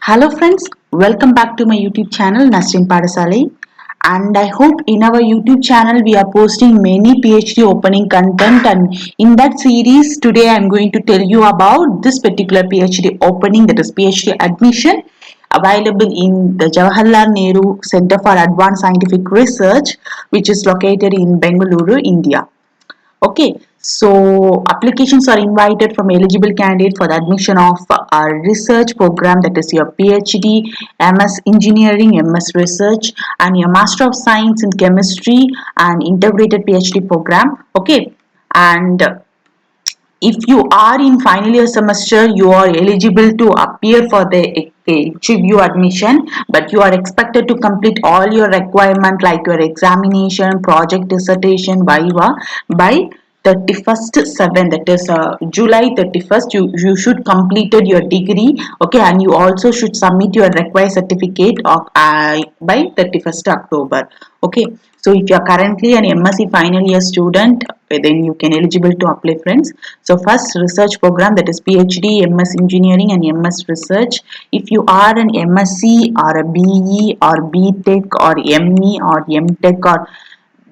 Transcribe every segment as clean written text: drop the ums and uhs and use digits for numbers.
Hello friends, welcome back to my YouTube channel Nasrin Padasale, and I hope in our YouTube channel we are posting many PhD opening content, and in that series today I am going to tell you about this particular PhD opening, that is PhD admission available in the Jawaharlal Nehru Center for Advanced Scientific Research, which is located in Bengaluru, India. Okay, so applications are invited from eligible candidate for the admission of a research program, that is your PhD, MS Engineering, MS Research, and your Master of Science in Chemistry and Integrated PhD program. Okay, and if you are in final year semester, you are eligible to appear for the interview admission, but you are expected to complete all your requirement like your examination, project dissertation, viva by 31st 7, that is July 31st. You should completed your degree. Okay, and you also should submit your required certificate of by 31st October. Okay, so if you are currently an MSc final year student, then you can eligible to apply, friends. So first research program, that is PhD, MS Engineering and MS Research. If you are an MSc or a BE or BTech or ME or MTech or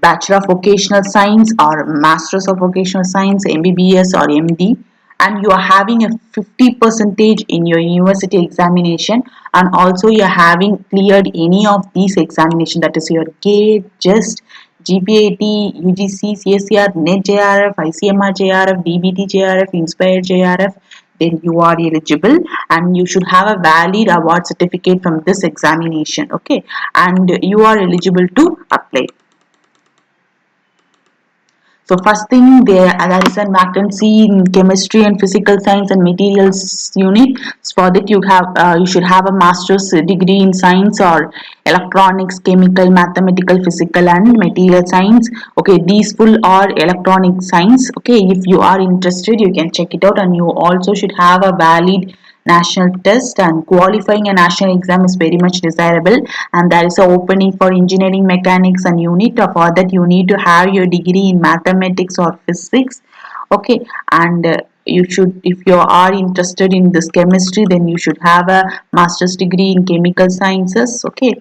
Bachelor of Vocational Science or Masters of Vocational Science, MBBS or MD, and you are having a 50 percentage in your university examination, and also you are having cleared any of these examination, that is your GATE, JEST, GPAT, UGC, CSCR, NET JRF, ICMR JRF, DBT JRF, Inspire JRF, then you are eligible, and you should have a valid award certificate from this examination. Okay, and you are eligible to apply. So first thing, there is a vacancy in chemistry and physical science and materials unit. So for that you should have a master's degree in science or electronics, chemical, mathematical, physical and material science. Okay, these full are electronic science. Okay, if you are interested, you can check it out, and you also should have a valid national test, and qualifying a national exam is very much desirable, and there is a opening for engineering mechanics, and you need to, for that you need to have your degree in mathematics or physics. Okay, and you should, if you are interested in this chemistry, then you should have a master's degree in chemical sciences. Okay,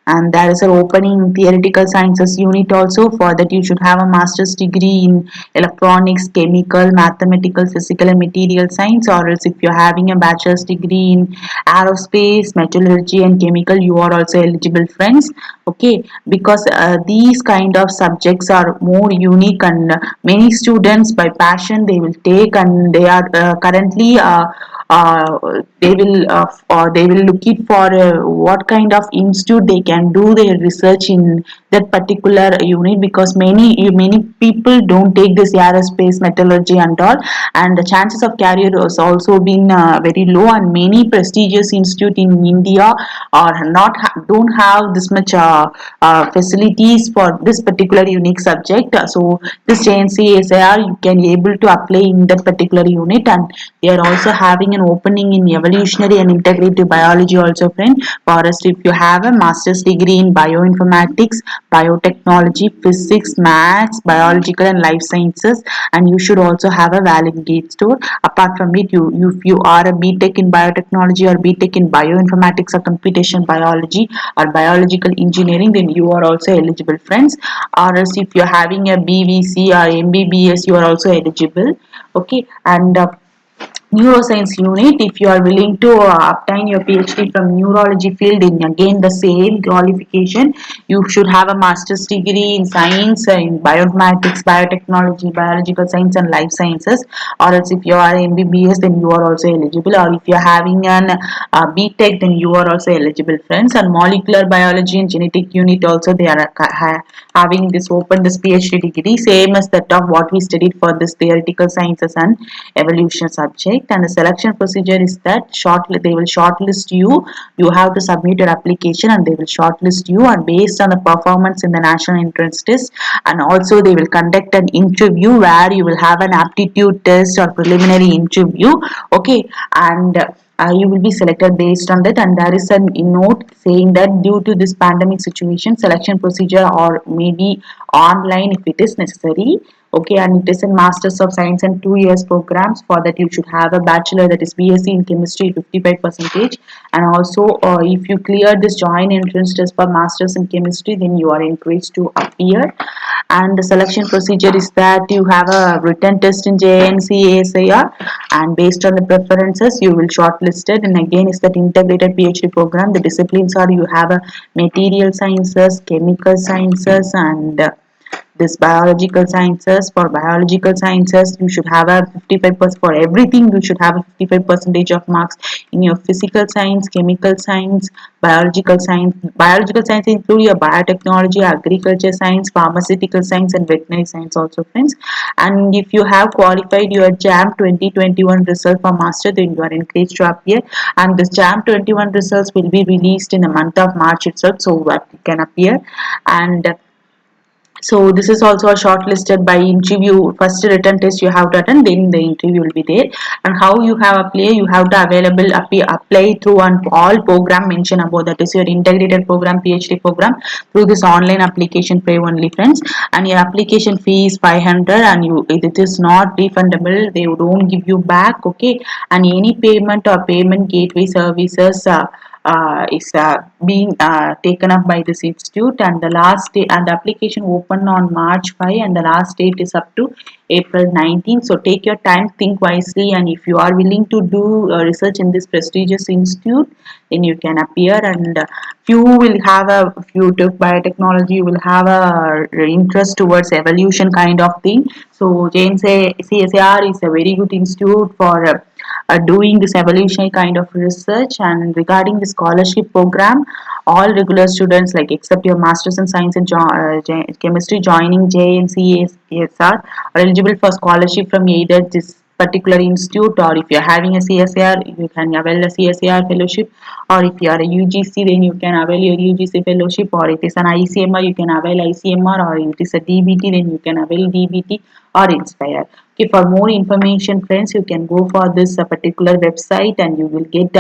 and there is an opening in theoretical sciences unit also. For that you should have a master's degree in electronics, chemical, mathematical, physical and material science, or else if you're having a bachelor's degree in aerospace, metallurgy and chemical, you are also eligible, friends. Okay, because these kind of subjects are more unique, and many students by passion they will take, and they are currently they will look it for what kind of institute they can do their research in that particular unit, because many people don't take this aerospace, metallurgy and all, and the chances of career has also been very low, and many prestigious institute in India are not don't have this much facilities for this particular unique subject. So this JNCSIR you can able to apply in that particular unit, and they are also having an opening in evolutionary and integrative biology also, friend. For us, if you have a master's degree in bioinformatics, biotechnology, physics, maths, biological and life sciences, and you should also have a valid gate score. Apart from it, if you are a BTech in biotechnology or BTech in bioinformatics or computational biology or biological engineering, then you are also eligible, friends. Or else if you're having a BVC or MBBS, you are also eligible. Okay, and neuroscience unit, if you are willing to obtain your PhD from neurology field, in again the same qualification, you should have a master's degree in science, in bioinformatics, biotechnology, biological science and life sciences. Or else if you are MBBS, then you are also eligible, or if you are having an BTech, then you are also eligible, friends. And molecular biology and genetic unit also, they are having this open this PhD degree, same as that of what we studied for this theoretical sciences and evolution subject. And the selection procedure is that they will shortlist you. You have to submit your application, and they will shortlist you, and based on the performance in the national entrance test, and also they will conduct an interview where you will have an aptitude test or preliminary interview. Okay, and you will be selected based on that. And there is a note saying that due to this pandemic situation, selection procedure or maybe online if it is necessary. Okay, and it is a Masters of Science and 2 years programs. For that, you should have a bachelor, that is BSc in chemistry, 55 percentage. And also, if you clear this joint entrance test for Masters in chemistry, then you are encouraged to appear. And the selection procedure is that you have a written test in JNCASIR, and based on the preferences, you will shortlisted. And again, is that integrated PhD program. The disciplines are, you have a material sciences, chemical sciences, and this biological sciences. For biological sciences, you should have a 55% for everything. You should have a 55 percentage of marks in your physical science, chemical science, biological science. Biological science include your biotechnology, agriculture science, pharmaceutical science, and veterinary science also, friends. And if you have qualified your JAM 2021 result for master, then you are encouraged to appear. And this JAM 21 results will be released in the month of March itself, so that you can appear. And so this is also a shortlisted by interview. First written test you have to attend, then the interview will be there. And how you have apply, you have to available apply through an all program mentioned above, that is your integrated program, PhD program, through this online application pay only, friends. And your application fee is 500, and you, it is not refundable, they don't give you back. Okay, and any payment or payment gateway services is being taken up by this institute. And the last day, and the application opened on March 5, and the last date is up to April 19. So take your time, think wisely, and if you are willing to do research in this prestigious institute, then you can appear. And few will have a, if you took biotechnology, you will have a interest towards evolution kind of thing. So James CSAR is a very good institute for doing this evolutionary kind of research. And regarding the scholarship program, all regular students, like except your masters in science and chemistry joining JNCASR, are eligible for scholarship from either this particular institute, or if you're having a CSAR, you can avail a CSAR fellowship, or if you are a UGC, then you can avail your UGC fellowship, or it is an ICMR, you can avail ICMR, or if it is a DBT, then you can avail DBT or Inspire. Okay, for more information, friends, you can go for this particular website, and you will get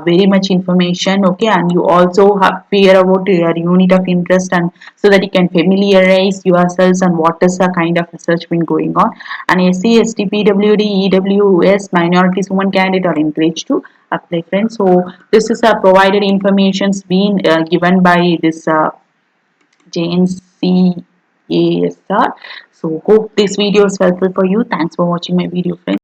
very much information. Okay, and you also have fear about your unit of interest, and so that you can familiarize yourselves and what is the kind of research been going on. And SC, ST, PWD, EWS, minorities, women candidate are encouraged to apply, friends. So this is a provided informations being given by this JNCASR. So hope this video is helpful for you. Thanks for watching my video, friends.